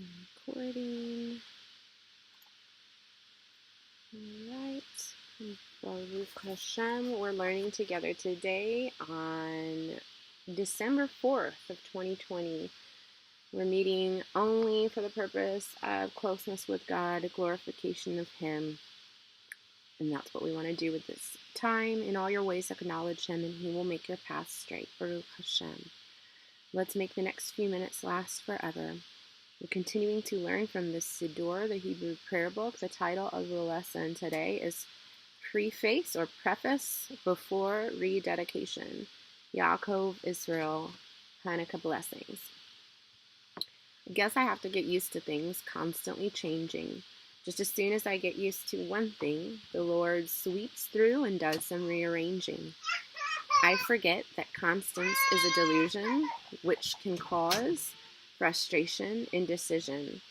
Recording. Alright. Baruch Hashem, we're learning together today on December 4th of 2020. We're meeting only for the purpose of closeness with God, glorification of Him. And that's what we want to do with this time. In all your ways, acknowledge Him, and He will make your path straight. Baruch Hashem. Let's make the next few minutes last forever. We're continuing to learn from the Siddur, the Hebrew prayer book. The title of the lesson today is PreFace or Preface Before Rededication. Ya'acov, Israel, Chanukah blessings. I guess I have to get used to things constantly changing. Just as soon as I get used to one thing, the Lord sweeps through and does some rearranging. I forget that constance is a delusion, which can cause frustration, indecision.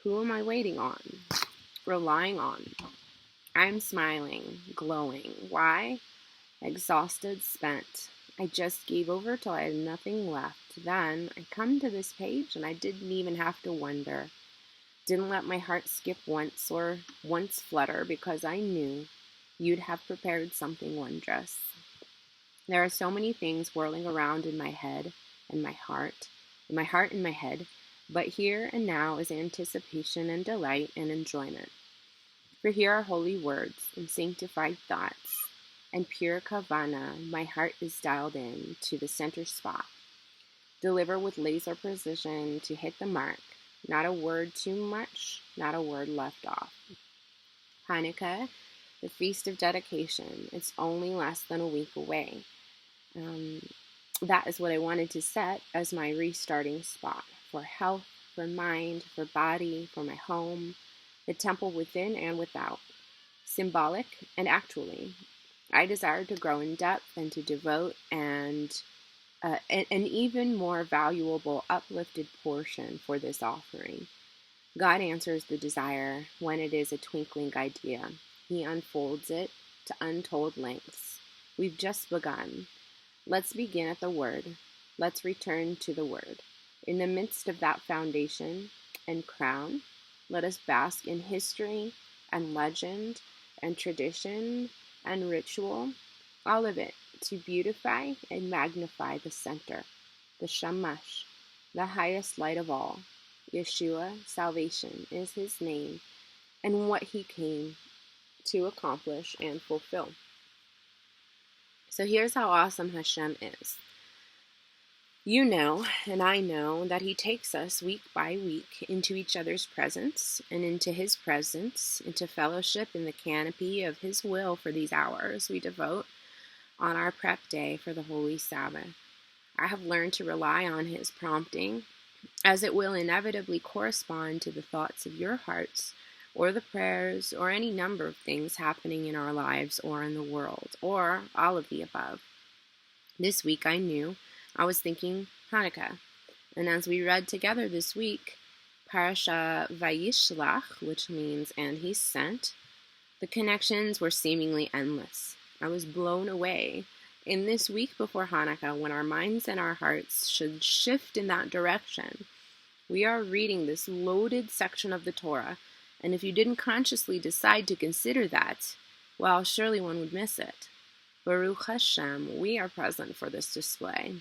Who am I waiting on? Relying on. I'm smiling, glowing. Why? Exhausted, spent. I just gave over till I had nothing left. Then I come to this page and I didn't even have to wonder. Didn't let my heart skip once or once flutter because I knew you'd have prepared something wondrous. There are so many things whirling around in my head and my heart. In my heart and my head, but here and now is anticipation and delight and enjoyment. For here are holy words and sanctified thoughts, and pure kavana, my heart is dialed in to the center spot. Deliver with laser precision to hit the mark, not a word too much, not a word left off. Chanukah, the Feast of Dedication, it's only less than a week away. That is what I wanted to set as my restarting spot for health, for mind, for body, for my home, the temple within and without. Symbolic and actually. I desire to grow in depth and to devote and an even more valuable uplifted portion for this offering. God answers the desire when it is a twinkling idea. He unfolds it to untold lengths. We've just begun. Let's begin at the Word. Let's return to the Word. In the midst of that foundation and crown, let us bask in history and legend and tradition and ritual, all of it to beautify and magnify the center, the Shamash, the highest light of all. Yeshua, salvation, is His name and what He came to accomplish and fulfill. So here's how awesome Hashem is. You know, and I know, that He takes us week by week into each other's presence and into His presence, into fellowship in the canopy of His will for these hours we devote on our prep day for the Holy Sabbath. I have learned to rely on His prompting, as it will inevitably correspond to the thoughts of your hearts, or the prayers, or any number of things happening in our lives or in the world, or all of the above. This week I knew I was thinking Chanukah, and as we read together this week, Parasha Vayishlach, which means and He sent, the connections were seemingly endless. I was blown away. In this week before Chanukah, when our minds and our hearts should shift in that direction, we are reading this loaded section of the Torah. And if you didn't consciously decide to consider that, well, surely one would miss it. Baruch Hashem, we are present for this display.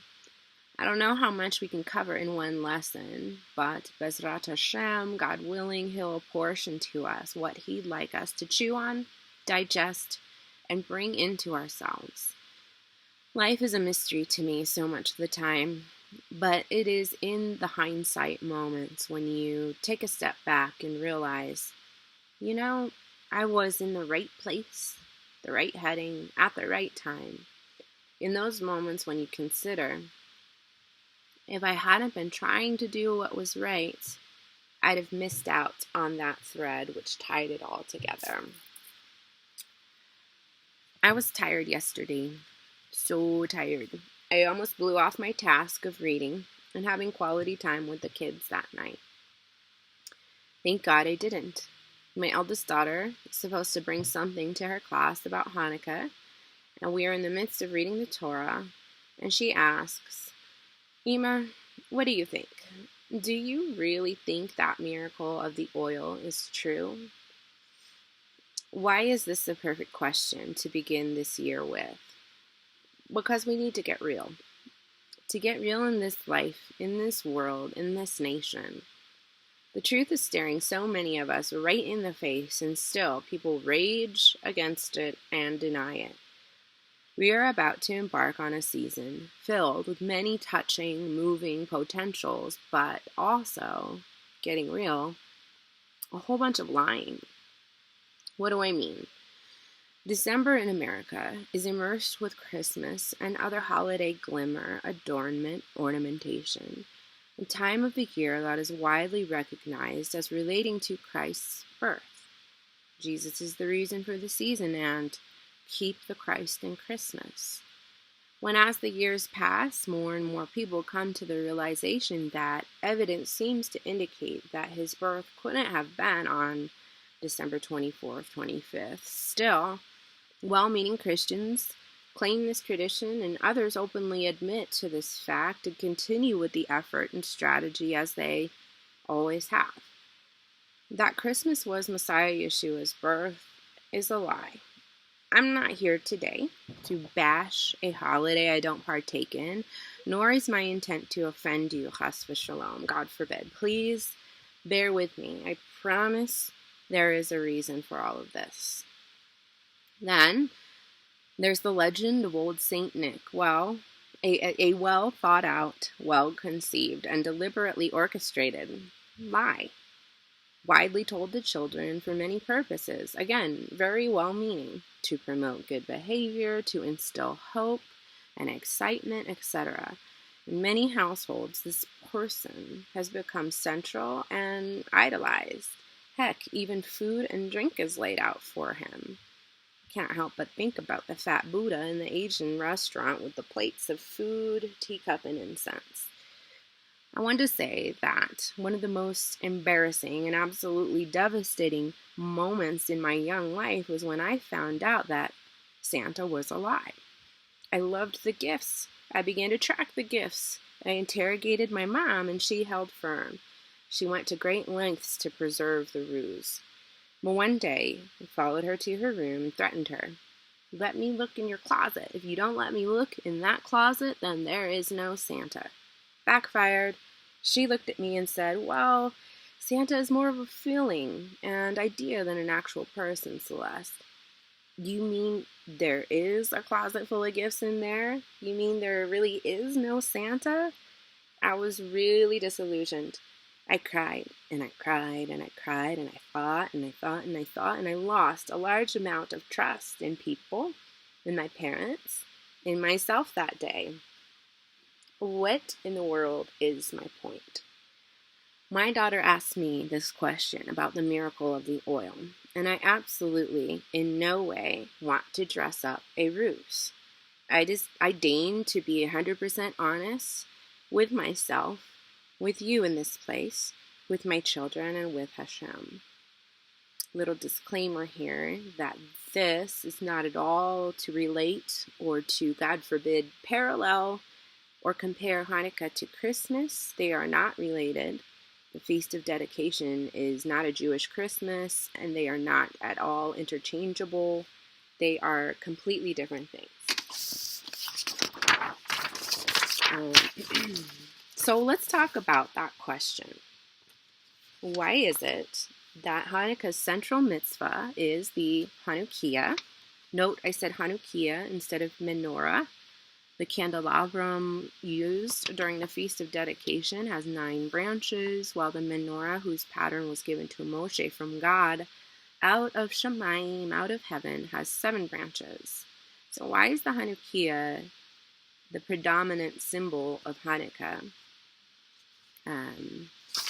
I don't know how much we can cover in one lesson, but Bezrat Hashem, God willing, He'll apportion to us what He'd like us to chew on, digest, and bring into ourselves. Life is a mystery to me so much of the time. But it is in the hindsight moments when you take a step back and realize, you know, I was in the right place, the right heading, at the right time. In those moments when you consider, if I hadn't been trying to do what was right, I'd have missed out on that thread which tied it all together. I was tired yesterday, so tired. I almost blew off my task of reading and having quality time with the kids that night. Thank God I didn't. My eldest daughter is supposed to bring something to her class about Chanukah, and we are in the midst of reading the Torah, and she asks, Ima, what do you think? Do you really think that miracle of the oil is true? Why is this the perfect question to begin this year with? Because we need to get real. To get real in this life, in this world, in this nation. The truth is staring so many of us right in the face, and still people rage against it and deny it. We are about to embark on a season filled with many touching, moving potentials, but also, getting real, a whole bunch of lying. What do I mean? December in America is immersed with Christmas and other holiday glimmer, adornment, ornamentation, a time of the year that is widely recognized as relating to Christ's birth. Jesus is the reason for the season, and keep the Christ in Christmas. When as the years pass, more and more people come to the realization that evidence seems to indicate that his birth couldn't have been on December 24th, 25th. Still, well-meaning Christians claim this tradition, and others openly admit to this fact and continue with the effort and strategy as they always have. That Christmas was Messiah Yeshua's birth is a lie. I'm not here today to bash a holiday I don't partake in, nor is my intent to offend you, chas v'shalom, God forbid. Please bear with me. I promise there is a reason for all of this. Then, there's the legend of old Saint Nick. Well, a well thought out, well conceived, and deliberately orchestrated lie. Widely told to children for many purposes, again, very well-meaning, to promote good behavior, to instill hope and excitement, etc. In many households, this person has become central and idolized. Heck, even food and drink is laid out for him. Can't help but think about the fat Buddha in the Asian restaurant with the plates of food, teacup, and incense. I want to say that one of the most embarrassing and absolutely devastating moments in my young life was when I found out that Santa was a lie. I loved the gifts. I began to track the gifts. I interrogated my mom, and she held firm. She went to great lengths to preserve the ruse. But one day, I followed her to her room and threatened her. Let me look in your closet. If you don't let me look in that closet, then there is no Santa. Backfired. She looked at me and said, well, Santa is more of a feeling and idea than an actual person, Celeste. You mean there is a closet full of gifts in there? You mean there really is no Santa? I was really disillusioned. I cried, and I cried, and I cried, and I thought, and I thought, and I thought, and I lost a large amount of trust in people, in my parents, in myself that day. What in the world is my point? My daughter asked me this question about the miracle of the oil, and I absolutely, in no way, want to dress up a ruse. I deign to be 100% honest with myself, with you in this place, with my children, and with Hashem. Little disclaimer here that this is not at all to relate or to, God forbid, parallel or compare Hanukkah to Christmas. They are not related. The Feast of Dedication is not a Jewish Christmas, and they are not at all interchangeable. They are completely different things. So let's talk about that question. Why is it that Hanukkah's central mitzvah is the Chanukiah? Note I said Chanukiah instead of menorah. The candelabrum used during the Feast of Dedication has 9 branches, while the menorah, whose pattern was given to Moshe from God, out of Shemayim, out of heaven, has 7 branches. So why is the Chanukiah the predominant symbol of Hanukkah?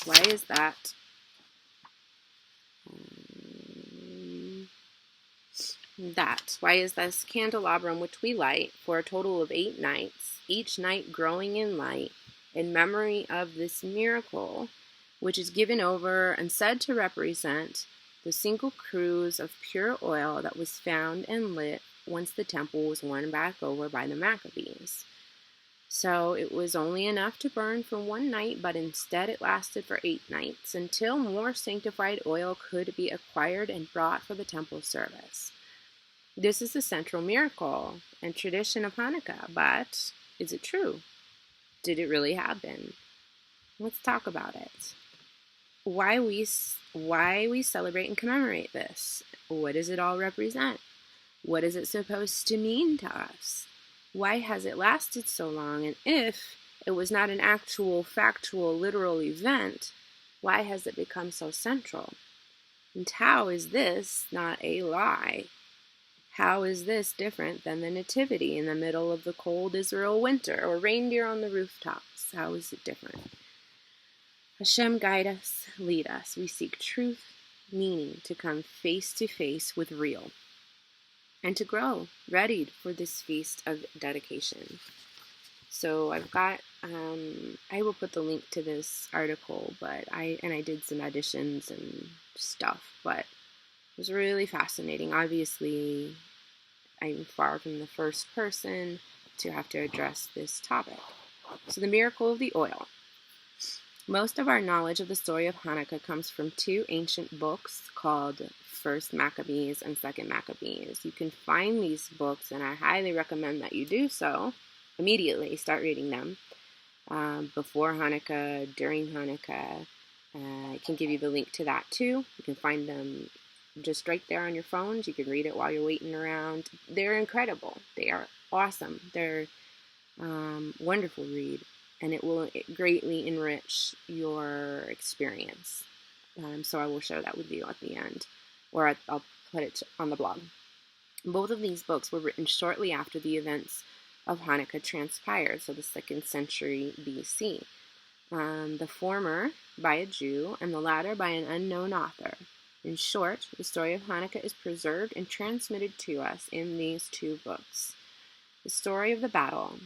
Why is that? Why is this candelabrum, which we light for a total of 8 nights, each night growing in light, in memory of this miracle, which is given over and said to represent the single cruse of pure oil that was found and lit once the temple was won back over by the Maccabees. So it was only enough to burn for one night, but instead it lasted for 8 nights until more sanctified oil could be acquired and brought for the temple service. This is the central miracle and tradition of Hanukkah, but is it true? Did it really happen? Let's talk about it. Why we celebrate and commemorate this? What does it all represent? What is it supposed to mean to us? Why has it lasted so long? And if it was not an actual, factual, literal event, why has it become so central? And how is this not a lie? How is this different than the nativity in the middle of the cold Israel winter or reindeer on the rooftops? How is it different? Hashem, guide us, lead us. We seek truth, meaning to come face to face with real, and to grow, readied for this feast of dedication. So I've got, I will put the link to this article, but I did some additions and stuff, but it was really fascinating. Obviously, I'm far from the first person to have to address this topic. So the miracle of the oil. Most of our knowledge of the story of Hanukkah comes from 2 ancient books called First Maccabees and Second Maccabees. You can find these books, and I highly recommend that you do so immediately. Start reading them before Hanukkah, during Hanukkah. I can give you the link to that too. You can find them just right there on your phones. You can read it while you're waiting around. They're incredible. They are awesome. They're wonderful read, and it will greatly enrich your experience. So I will share that with you at the end, or I'll put it on the blog. Both of these books were written shortly after the events of Hanukkah transpired, so the 2nd century BC. The former by a Jew, and the latter by an unknown author. In short, the story of Hanukkah is preserved and transmitted to us in these 2 books. The story of the battle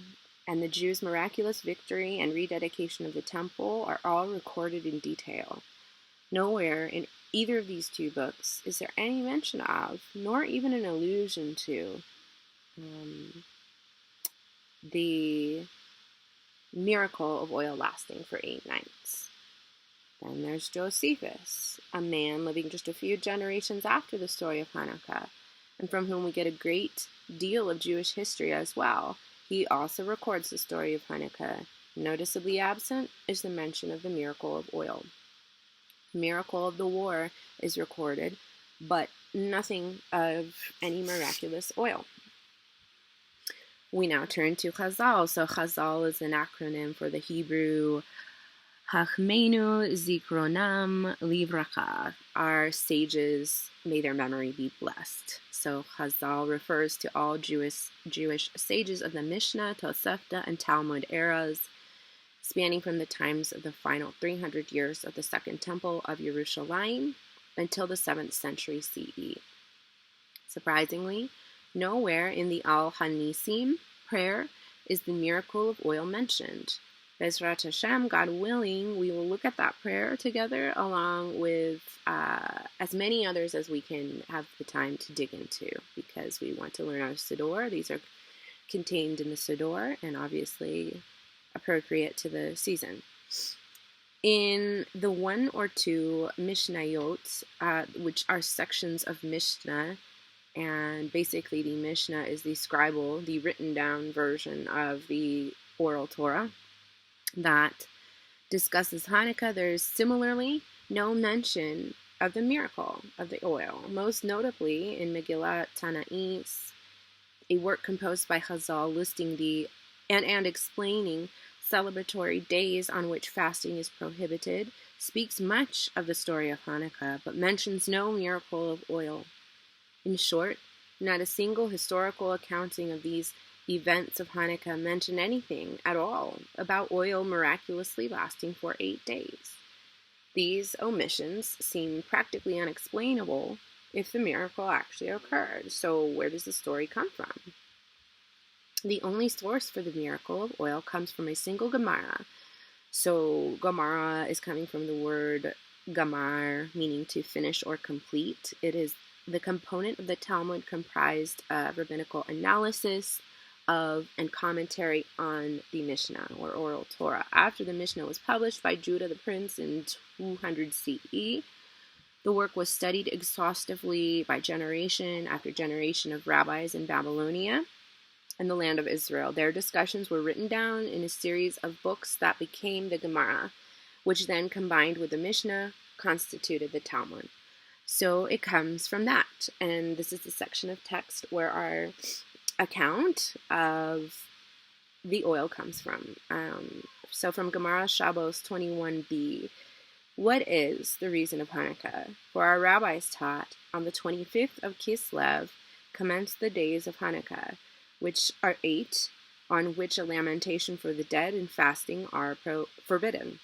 and the Jews' miraculous victory and rededication of the temple are all recorded in detail. Nowhere in either of these 2 books is there any mention of, nor even an allusion to, the miracle of oil lasting for 8 nights. Then there's Josephus, a man living just a few generations after the story of Hanukkah, and from whom we get a great deal of Jewish history as well. He also records the story of Hanukkah. Noticeably absent is the mention of the miracle of oil. The miracle of the war is recorded, but nothing of any miraculous oil. We now turn to Chazal. So Chazal is an acronym for the Hebrew Hachmeinu Zikronam Livracha. Our sages, may their memory be blessed. So Chazal refers to all Jewish sages of the Mishnah, Tosefta, and Talmud eras, spanning from the times of the final 300 years of the Second Temple of Yerushalayim until the 7th century CE. Surprisingly, nowhere in the Al-Hanisim prayer is the miracle of oil mentioned. Bezrat Hashem, God willing, we will look at that prayer together along with as many others as we can have the time to dig into, because we want to learn our Siddur. These are contained in the Siddur and obviously appropriate to the season. In the 1 or 2 Mishnayot, which are sections of Mishnah, and basically the Mishnah is the scribal, the written down version of the oral Torah that discusses Hanukkah, there's similarly no mention of the miracle of the oil. Most notably in Megillat Tana'is, a work composed by Chazal listing the and explaining celebratory days on which fasting is prohibited, speaks much of the story of Hanukkah, but mentions no miracle of oil. In short, not a single historical accounting of these events of Hanukkah mention anything at all about oil miraculously lasting for 8 days. These omissions seem practically unexplainable if the miracle actually occurred. So where does the story come from? The only source for the miracle of oil comes from a single Gemara. So Gemara is coming from the word gamar, meaning to finish or complete. It is the component of the Talmud comprised of rabbinical analysis of and commentary on the Mishnah, or Oral Torah. After the Mishnah was published by Judah the Prince in 200 CE, the work was studied exhaustively by generation after generation of rabbis in Babylonia and the land of Israel. Their discussions were written down in a series of books that became the Gemara, which then combined with the Mishnah constituted the Talmud. So it comes from that, and this is the section of text where our account of the oil comes from. So from Gemara Shabbos 21b, what is the reason of Hanukkah? For our rabbis taught, on the 25th of Kislev commence the days of Hanukkah, which are 8, on which a lamentation for the dead and fasting are forbidden.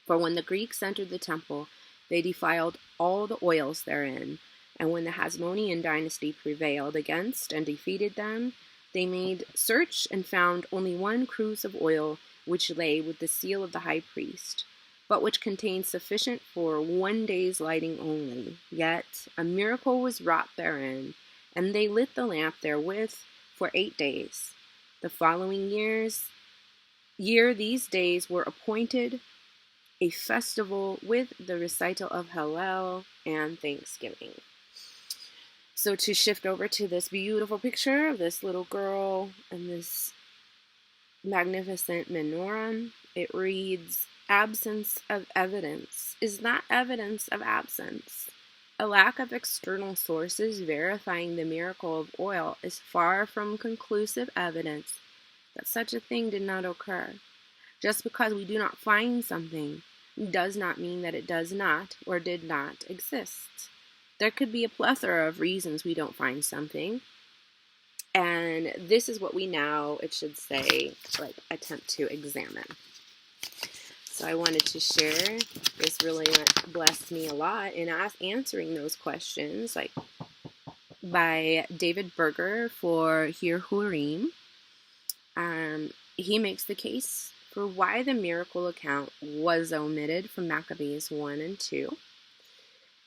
For when the Greeks entered the temple, they defiled all the oils therein, and when the Hasmonean dynasty prevailed against and defeated them, they made search and found only one cruse of oil, which lay with the seal of the high priest, but which contained sufficient for 1 day's lighting only. Yet a miracle was wrought therein, and they lit the lamp therewith for 8 days. The following year these days were appointed a festival with the recital of Hallel and Thanksgiving. So to shift over to this beautiful picture of this little girl and this magnificent menorah, it reads, absence of evidence is not evidence of absence. A lack of external sources verifying the miracle of oil is far from conclusive evidence that such a thing did not occur. Just because we do not find something does not mean that it does not or did not exist. There could be a plethora of reasons we don't find something, and this is what we now, it should say, attempt to examine. So I wanted to share, this really blessed me a lot in answering those questions, by David Berger for Here Hurim. He makes the case for why the miracle account was omitted from Maccabees 1 and 2.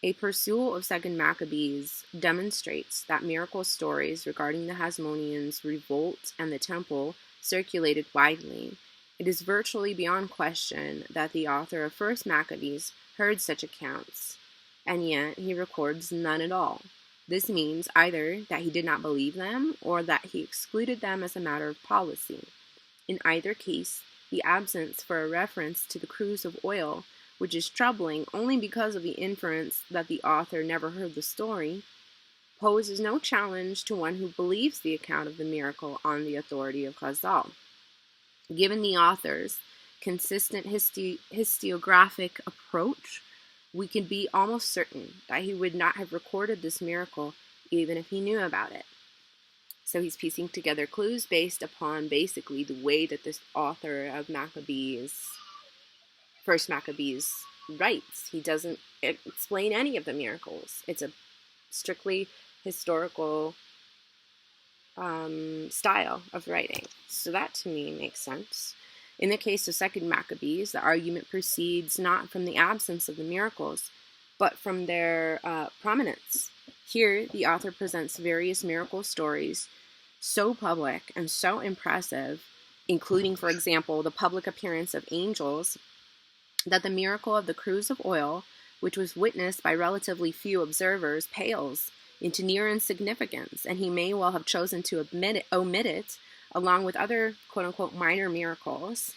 A pursuit of 2nd Maccabees demonstrates that miracle stories regarding the Hasmoneans' revolt and the temple circulated widely. It is virtually beyond question that the author of 1st Maccabees heard such accounts, and yet he records none at all. This means either that he did not believe them or that he excluded them as a matter of policy. In either case, the absence for a reference to the cruse of oil, which is troubling only because of the inference that the author never heard the story, poses no challenge to one who believes the account of the miracle on the authority of Chazal. Given the author's consistent historiographic approach, we can be almost certain that he would not have recorded this miracle even if he knew about it. So he's piecing together clues based upon basically the way that this author of Maccabees, 1st Maccabees, writes. He doesn't explain any of the miracles. It's a strictly historical style of writing. So that to me makes sense. In the case of 2nd Maccabees, the argument proceeds not from the absence of the miracles, but from their prominence. Here, the author presents various miracle stories so public and so impressive, including, for example, the public appearance of angels, that the miracle of the cruse of oil, which was witnessed by relatively few observers, pales into near insignificance, and he may well have chosen to omit it, along with other quote-unquote minor miracles.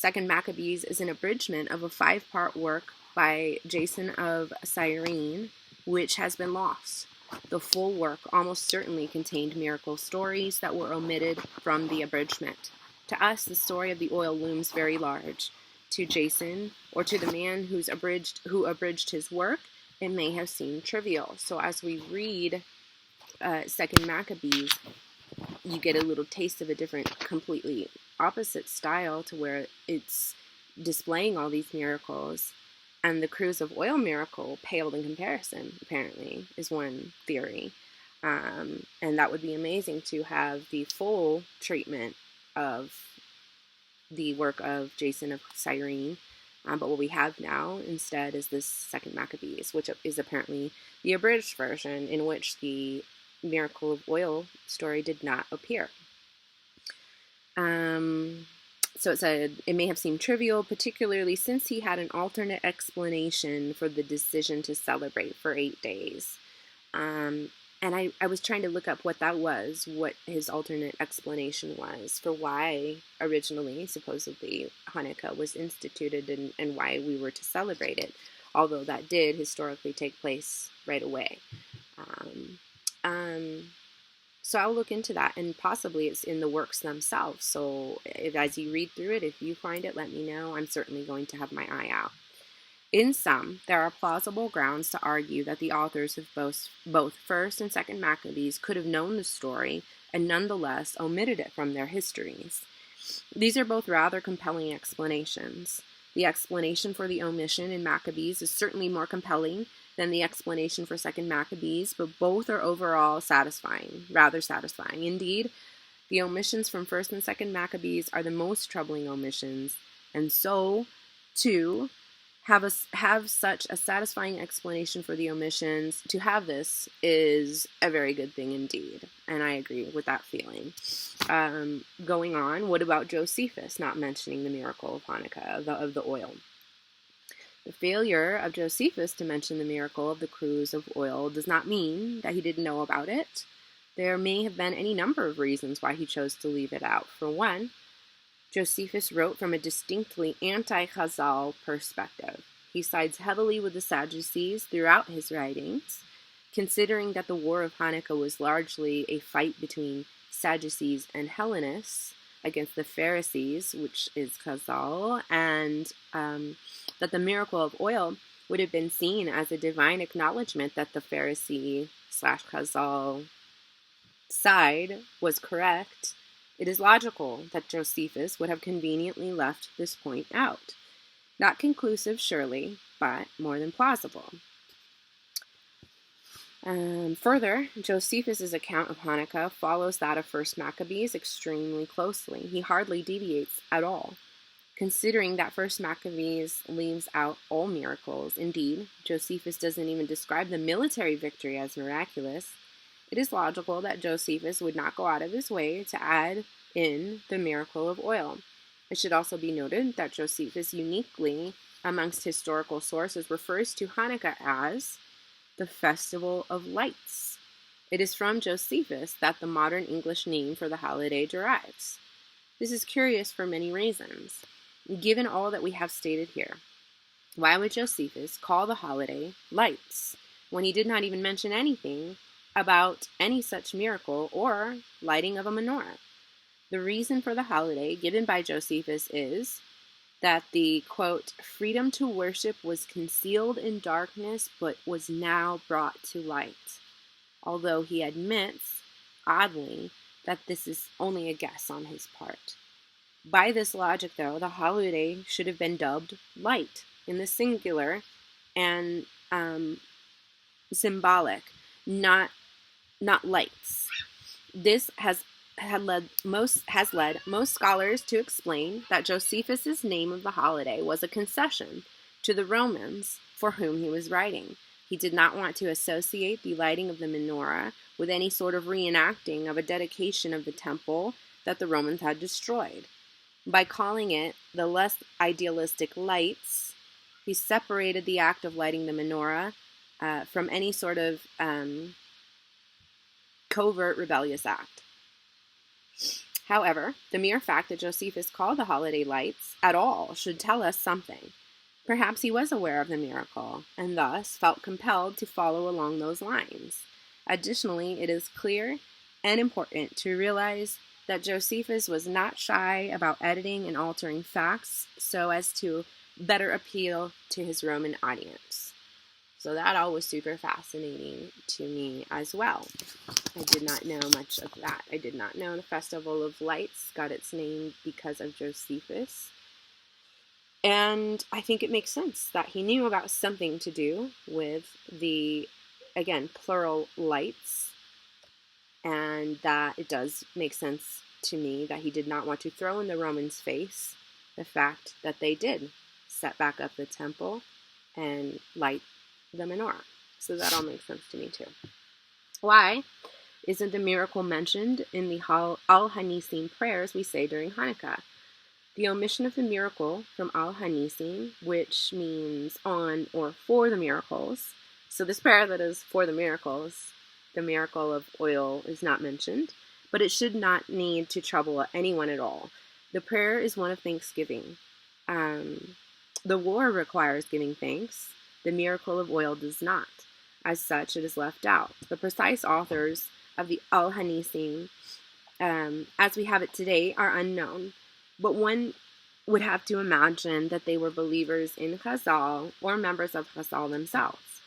2nd Maccabees is an abridgment of a 5-part work by Jason of Cyrene, which has been lost. The full work almost certainly contained miracle stories that were omitted from the abridgment. To us, the story of the oil looms very large. To Jason, or to the man who abridged his work, it may have seemed trivial. So as we read 2nd Maccabees, you get a little taste of a different, completely opposite style to where it's displaying all these miracles. And the cruse of oil miracle paled in comparison, apparently, is one theory. And that would be amazing to have the full treatment of the work of Jason of Cyrene. But what we have now instead is this 2nd Maccabees, which is apparently the abridged version in which the miracle of oil story did not appear. So it said, it may have seemed trivial, particularly since he had an alternate explanation for the decision to celebrate for 8 days. And I was trying to look up what that was, what his alternate explanation was for why originally, supposedly, Hanukkah was instituted and why we were to celebrate it, although that did historically take place right away. So I'll look into that, and possibly it's in the works themselves. So as you read through it, if you find it, let me know. I'm certainly going to have my eye out. In sum, there are plausible grounds to argue that the authors of both 1st and 2nd Maccabees could have known the story and nonetheless omitted it from their histories. These are both rather compelling explanations. The explanation for the omission in Maccabees is certainly more compelling than the explanation for 2nd Maccabees, but both are overall rather satisfying. Indeed, the omissions from 1st and 2nd Maccabees are the most troubling omissions, and so, too, have such a satisfying explanation for the omissions. To have this is a very good thing indeed, and I agree with that feeling. Going on, what about Josephus not mentioning the miracle of Hanukkah, of the oil? The failure of Josephus to mention the miracle of the cruse of oil does not mean that he didn't know about it. There may have been any number of reasons why he chose to leave it out. For one, Josephus wrote from a distinctly anti-Chazal perspective. He sides heavily with the Sadducees throughout his writings, considering that the War of Hanukkah was largely a fight between Sadducees and Hellenists against the Pharisees, which is Chazal, and that the miracle of oil would have been seen as a divine acknowledgement that the Pharisee/Chazal side was correct. It is logical that Josephus would have conveniently left this point out. Not conclusive, surely, but more than plausible. Further, Josephus' account of Hanukkah follows that of 1st Maccabees extremely closely. He hardly deviates at all. Considering that 1st Maccabees leaves out all miracles, indeed, Josephus doesn't even describe the military victory as miraculous, it is logical that Josephus would not go out of his way to add in the miracle of oil. It should also be noted that Josephus uniquely, amongst historical sources, refers to Hanukkah as the Festival of Lights. It is from Josephus that the modern English name for the holiday derives. This is curious for many reasons. Given all that we have stated here, why would Josephus call the holiday lights when he did not even mention anything about any such miracle or lighting of a menorah? The reason for the holiday given by Josephus is that the, quote, freedom to worship was concealed in darkness but was now brought to light, although he admits, oddly, that this is only a guess on his part. By this logic, though, the holiday should have been dubbed light in the singular and symbolic, not lights. This has led most scholars to explain that Josephus' name of the holiday was a concession to the Romans for whom he was writing. He did not want to associate the lighting of the menorah with any sort of reenacting of a dedication of the temple that the Romans had destroyed. By calling it the less idealistic lights, he separated the act of lighting the menorah from any sort of covert rebellious act. However, the mere fact that Josephus called the holiday lights at all should tell us something. Perhaps he was aware of the miracle, and thus felt compelled to follow along those lines. Additionally, it is clear and important to realize that Josephus was not shy about editing and altering facts so as to better appeal to his Roman audience. So that all was super fascinating to me as well. I did not know much of that. I did not know the Festival of Lights got its name because of Josephus. And I think it makes sense that he knew about something to do with the, again, plural lights. And that it does make sense to me that he did not want to throw in the Romans' face the fact that they did set back up the temple and light the menorah. So that all makes sense to me too. Why? Isn't the miracle mentioned in the Al-Hanisim prayers we say during Hanukkah? The omission of the miracle from Al-Hanisim, which means on or for the miracles. So this prayer that is for the miracles, the miracle of oil, is not mentioned, but it should not need to trouble anyone at all. The prayer is one of thanksgiving. The war requires giving thanks. The miracle of oil does not. As such, it is left out. The precise authors of the Al-Hanisim, as we have it today, are unknown. But one would have to imagine that they were believers in Chazal or members of Chazal themselves,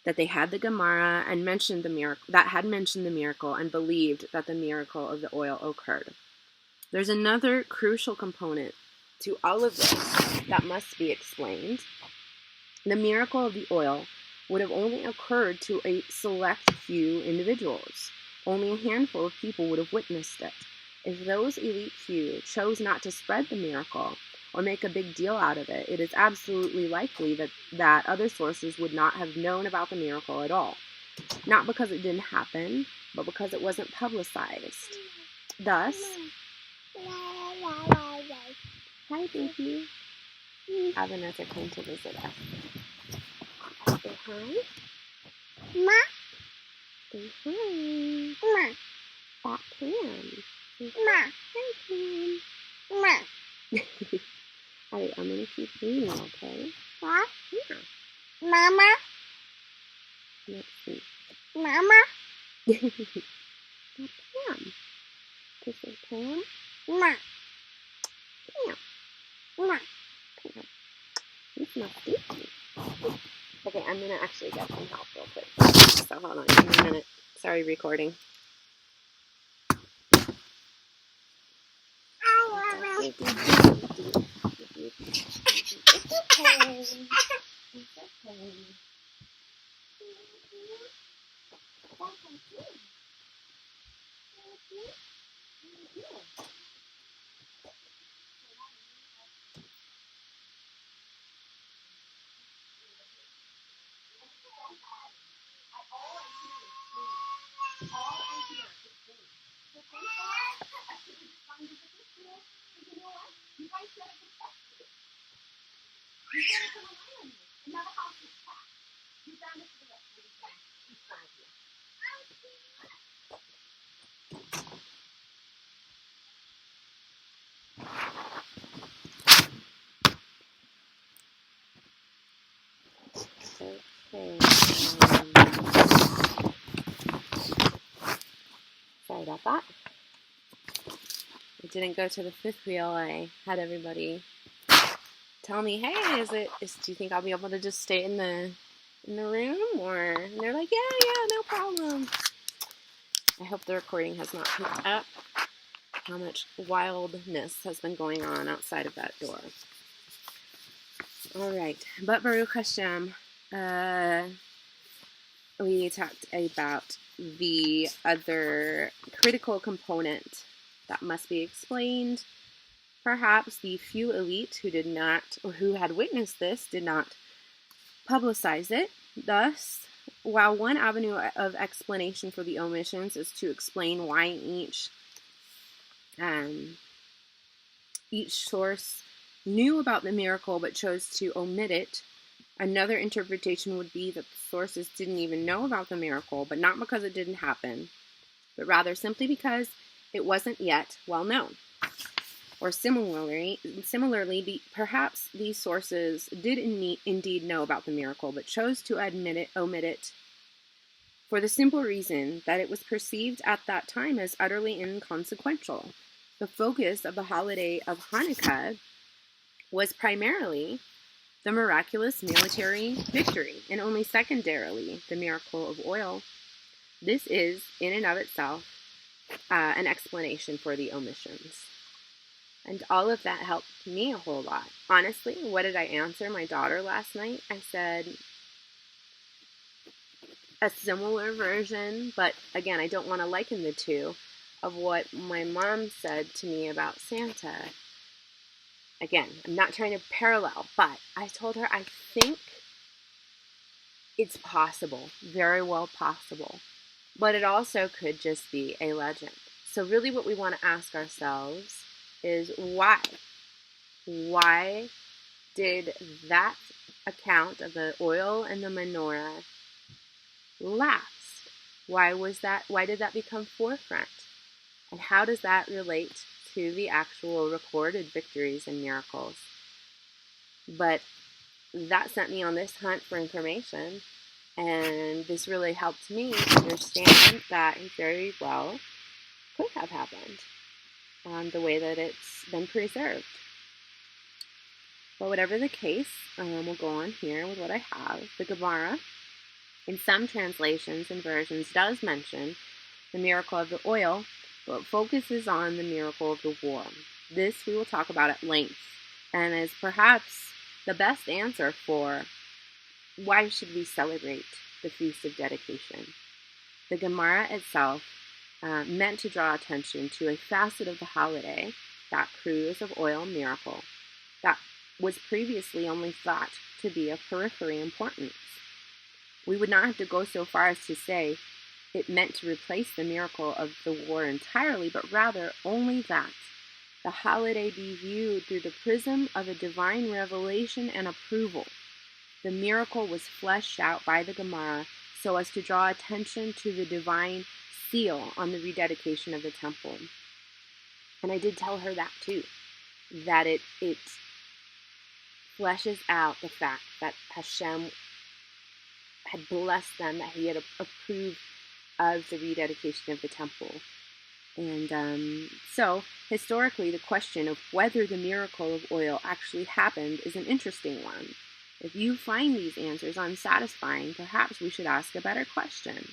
that they had the Gemara and mentioned the miracle and believed that the miracle of the oil occurred. There's another crucial component to all of this that must be explained. The miracle of the oil would have only occurred to a select few individuals. Only a handful of people would have witnessed it. If those elite few chose not to spread the miracle or make a big deal out of it, it is absolutely likely that other sources would not have known about the miracle at all. Not because it didn't happen, but because it wasn't publicized. Thus, hi, baby. Avanessa came to visit us. Say hi. Ma. Say hi. Ma. That Pam. Ma. Hi, Pam. Ma. Alright, I'm gonna keep reading, okay? What? Yeah. Mama. Let's see. Mama. That Pam. This is Pam. Ma. Pam. Ma. Pam. This is my baby. Okay, I'm gonna actually get some help real quick. So hold on, give me a minute. Sorry, recording. It's okay. It's okay. Sorry about that. I didn't go to the fifth wheel. I had everybody tell me, "Hey, do you think I'll be able to just stay in the room?" And they're like, "Yeah, no problem." I hope the recording has not picked up how much wildness has been going on outside of that door. All right, but Baruch Hashem, we talked about the other critical component that must be explained. Perhaps the few elite who did not, or who had witnessed this, did not publicize it. Thus, while one avenue of explanation for the omissions is to explain why each source knew about the miracle but chose to omit it, another interpretation would be that the sources didn't even know about the miracle, but not because it didn't happen, but rather simply because it wasn't yet well known. Or similarly, perhaps these sources did indeed know about the miracle, but chose to omit it, for the simple reason that it was perceived at that time as utterly inconsequential. The focus of the holiday of Hanukkah was primarily the miraculous military victory, and only secondarily the miracle of oil. This is, in and of itself, an explanation for the omissions. And all of that helped me a whole lot. Honestly, what did I answer my daughter last night? I said a similar version, but again, I don't want to liken the two, of what my mom said to me about Santa. Again, I'm not trying to parallel, but I told her I think it's possible, very well possible, but it also could just be a legend. So really what we want to ask ourselves is why? Why did that account of the oil and the menorah last? Why did that become forefront? And how does that relate to the actual recorded victories and miracles? But that sent me on this hunt for information, and this really helped me understand that it very well could have happened the way that it's been preserved. But whatever the case, we'll go on here with what I have. The Gemara, in some translations and versions, does mention the miracle of the oil, but focuses on the miracle of the war. This we will talk about at length, and is perhaps the best answer for why should we celebrate the Feast of Dedication. The Gemara itself meant to draw attention to a facet of the holiday, that cruise of oil miracle, that was previously only thought to be of periphery importance. We would not have to go so far as to say it meant to replace the miracle of the war entirely, but rather only that the holiday be viewed through the prism of a divine revelation and approval. The miracle was fleshed out by the Gemara so as to draw attention to the divine seal on the rededication of the temple. And I did tell her that too, that it fleshes out the fact that Hashem had blessed them, that he had approved of the rededication of the temple. And so, historically, the question of whether the miracle of oil actually happened is an interesting one. If you find these answers unsatisfying, perhaps we should ask a better question.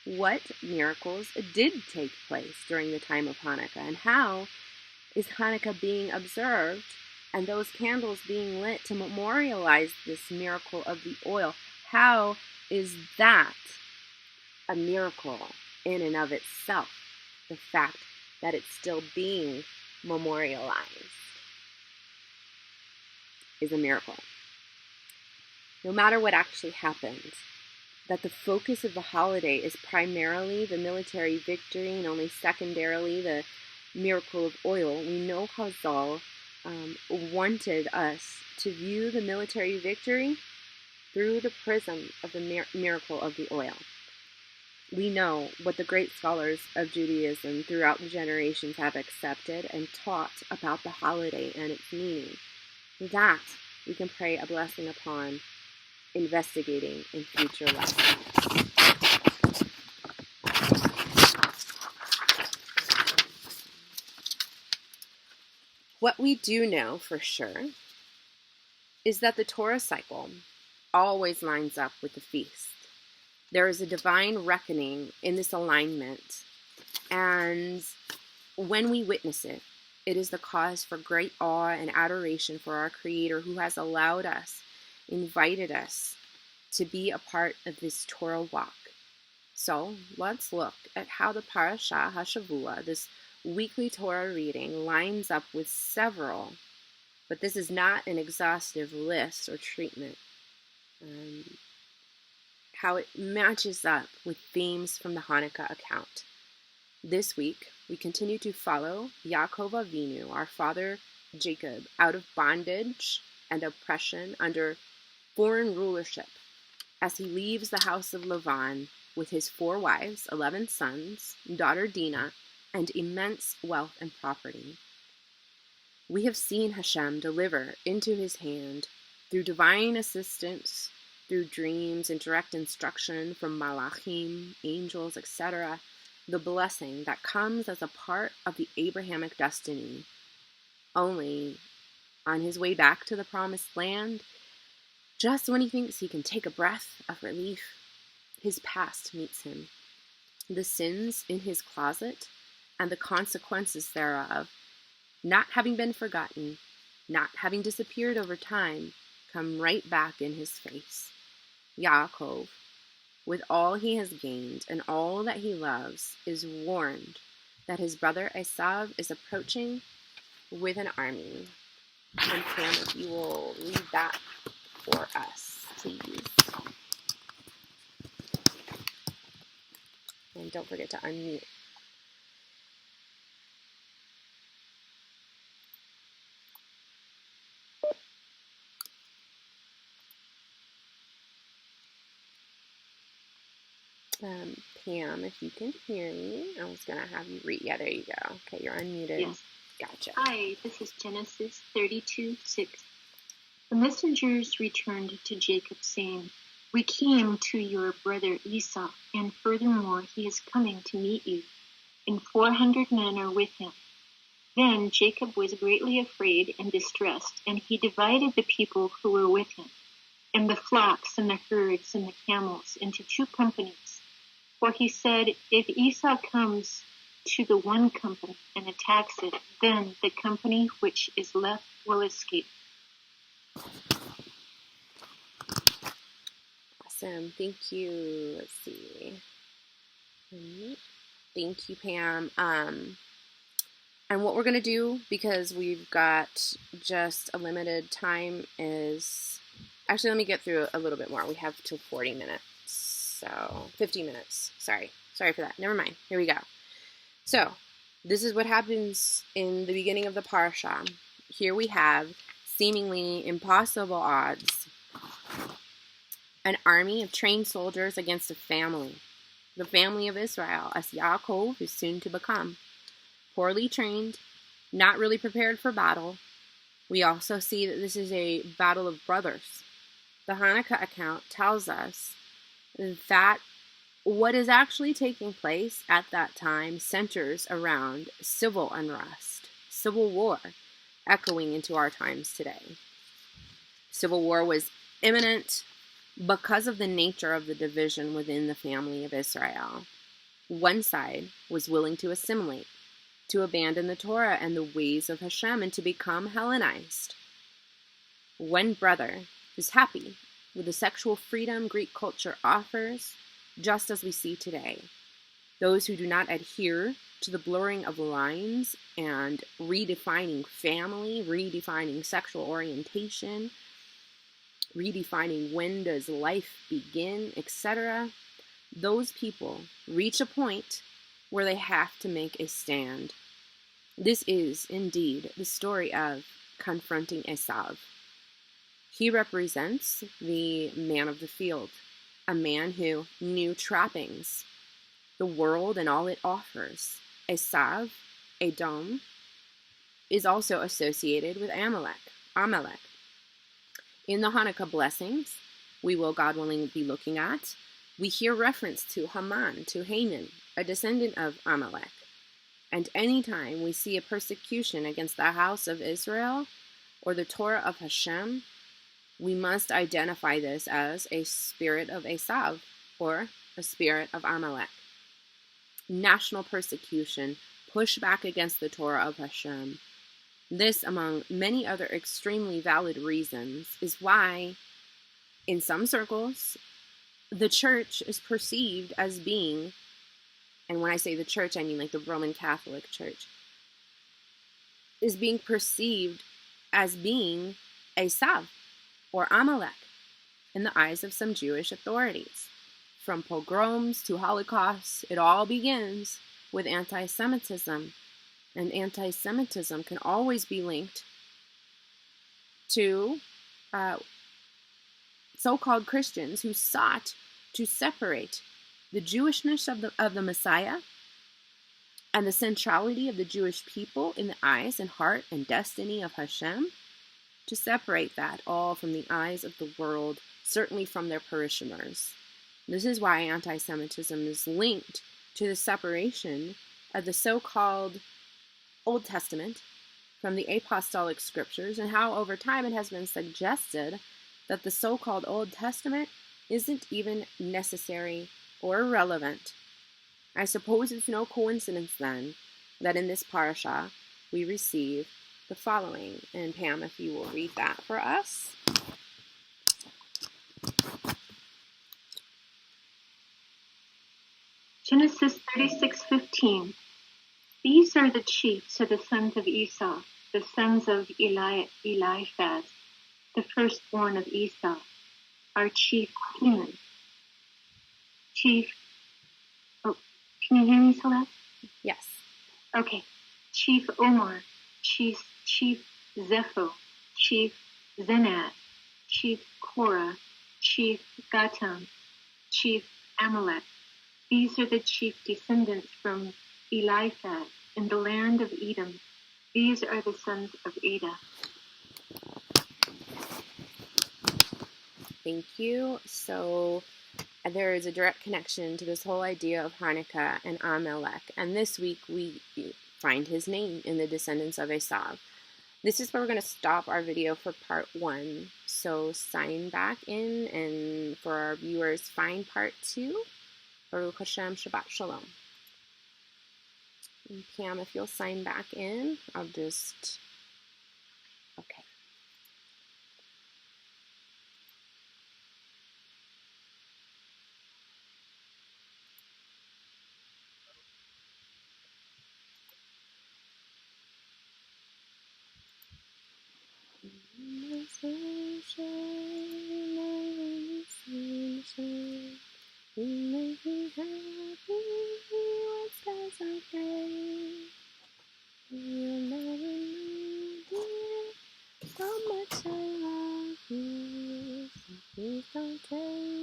What miracles did take place during the time of Hanukkah, and how is Hanukkah being observed and those candles being lit to memorialize this miracle of the oil? How is that a miracle in and of itself? The fact that it's still being memorialized is a miracle. No matter what actually happened, that the focus of the holiday is primarily the military victory and only secondarily the miracle of oil, we know Hazal wanted us to view the military victory through the prism of the miracle of the oil. We know what the great scholars of Judaism throughout the generations have accepted and taught about the holiday and its meaning. That we can pray a blessing upon, investigating in future lessons. What we do know for sure is that the Torah cycle always lines up with the feast. There is a divine reckoning in this alignment, and when we witness it, it is the cause for great awe and adoration for our Creator, who has allowed us, invited us to be a part of this Torah walk. So let's look at how the Parashah HaShavua, this weekly Torah reading, lines up with several, but this is not an exhaustive list or treatment. How it matches up with themes from the Hanukkah account. This week, we continue to follow Yaakov Avinu, our father Jacob, out of bondage and oppression under foreign rulership, as he leaves the house of Lavan with his 4 wives, 11 sons, daughter Dinah, and immense wealth and property. We have seen Hashem deliver into his hand, through divine assistance, through dreams and direct instruction from malachim, angels, etc., the blessing that comes as a part of the Abrahamic destiny. Only on his way back to the promised land, just when he thinks he can take a breath of relief, his past meets him. The sins in his closet and the consequences thereof, not having been forgotten, not having disappeared over time, come right back in his face. Yaakov, with all he has gained and all that he loves, is warned that his brother Esav is approaching with an army. And Pam, if you will read that for us, please. don't forget to unmute. Pam, if you can hear me, I was going to have you read. Yeah, there you go. Okay, you're unmuted. Yes. Gotcha. Hi, this is Genesis 32:6. The messengers returned to Jacob, saying, "We came to your brother Esau, and furthermore, he is coming to meet you, and 400 men are with him." Then Jacob was greatly afraid and distressed, and he divided the people who were with him, and the flocks and the herds and the camels into 2 companies. For he said, "If Esau comes to the one company and attacks it, then the company which is left will escape." Awesome. Thank you. Let's see. Thank you, Pam. And what we're going to do, because we've got just a limited time, is... Actually, let me get through a little bit more. We have till 40 minutes. So, 50 minutes. Sorry for that. Never mind. Here we go. So, this is what happens in the beginning of the parsha. Here we have seemingly impossible odds. An army of trained soldiers against a family. The family of Israel, as Yaakov is soon to become. Poorly trained, not really prepared for battle. We also see that this is a battle of brothers. The Chanukah account tells us that what is actually taking place at that time centers around civil unrest, civil war, echoing into our times today. Civil war was imminent because of the nature of the division within the family of Israel. One side was willing to assimilate, to abandon the Torah and the ways of Hashem, and to become Hellenized. One brother is happy with the sexual freedom Greek culture offers, just as we see today. Those who do not adhere to the blurring of lines and redefining family, redefining sexual orientation, redefining when does life begin, etc., those people reach a point where they have to make a stand. This is, indeed, the story of confronting Esav. He represents the man of the field, a man who knew trappings, the world and all it offers. Esav, Edom, is also associated with Amalek. In the Hanukkah blessings, we will, God willing, be looking at, we hear reference to Haman, to Haman, a descendant of Amalek. And anytime we see a persecution against the house of Israel or the Torah of Hashem, we must identify this as a spirit of Esav or a spirit of Amalek. National persecution, pushback against the Torah of Hashem. This, among many other extremely valid reasons, is why, in some circles, the church is perceived as being, and when I say the church, I mean like the Roman Catholic Church, is being perceived as being Esav or Amalek in the eyes of some Jewish authorities. From pogroms to Holocausts, it all begins with anti-Semitism. And anti-Semitism can always be linked to so-called Christians who sought to separate the Jewishness of the Messiah and the centrality of the Jewish people in the eyes and heart and destiny of Hashem, to separate that all from the eyes of the world, certainly from their parishioners. This is why anti-Semitism is linked to the separation of the so-called Old Testament from the apostolic scriptures, and how over time it has been suggested that the so-called Old Testament isn't even necessary or relevant. I suppose it's no coincidence then that in this parasha we receive the following. And Pam, if you will read that for us. Genesis 36:15. These are the chiefs of the sons of Esau, the sons of Eliphaz, the firstborn of Esau, our chief king. Can you hear me, Celeste? Yes. Okay. Chief Omar, Chief Zepho, Chief Zenat, Chief Korah, Chief Gatam, Chief Amalek. These are the chief descendants from Eliphaz in the land of Edom. These are the sons of Ada. Thank you. So there is a direct connection to this whole idea of Hanukkah and Amalek. And this week we find his name in the descendants of Esav. This is where we're going to stop our video for part 1. So sign back in, and for our viewers, find part 2. Baruch Hashem, Shabbat Shalom. And Pam, if you'll sign back in, I'll just, okay. Sunshine, you make me happy when skies are gray. You'll never know, dear, how much I love you. So please don't take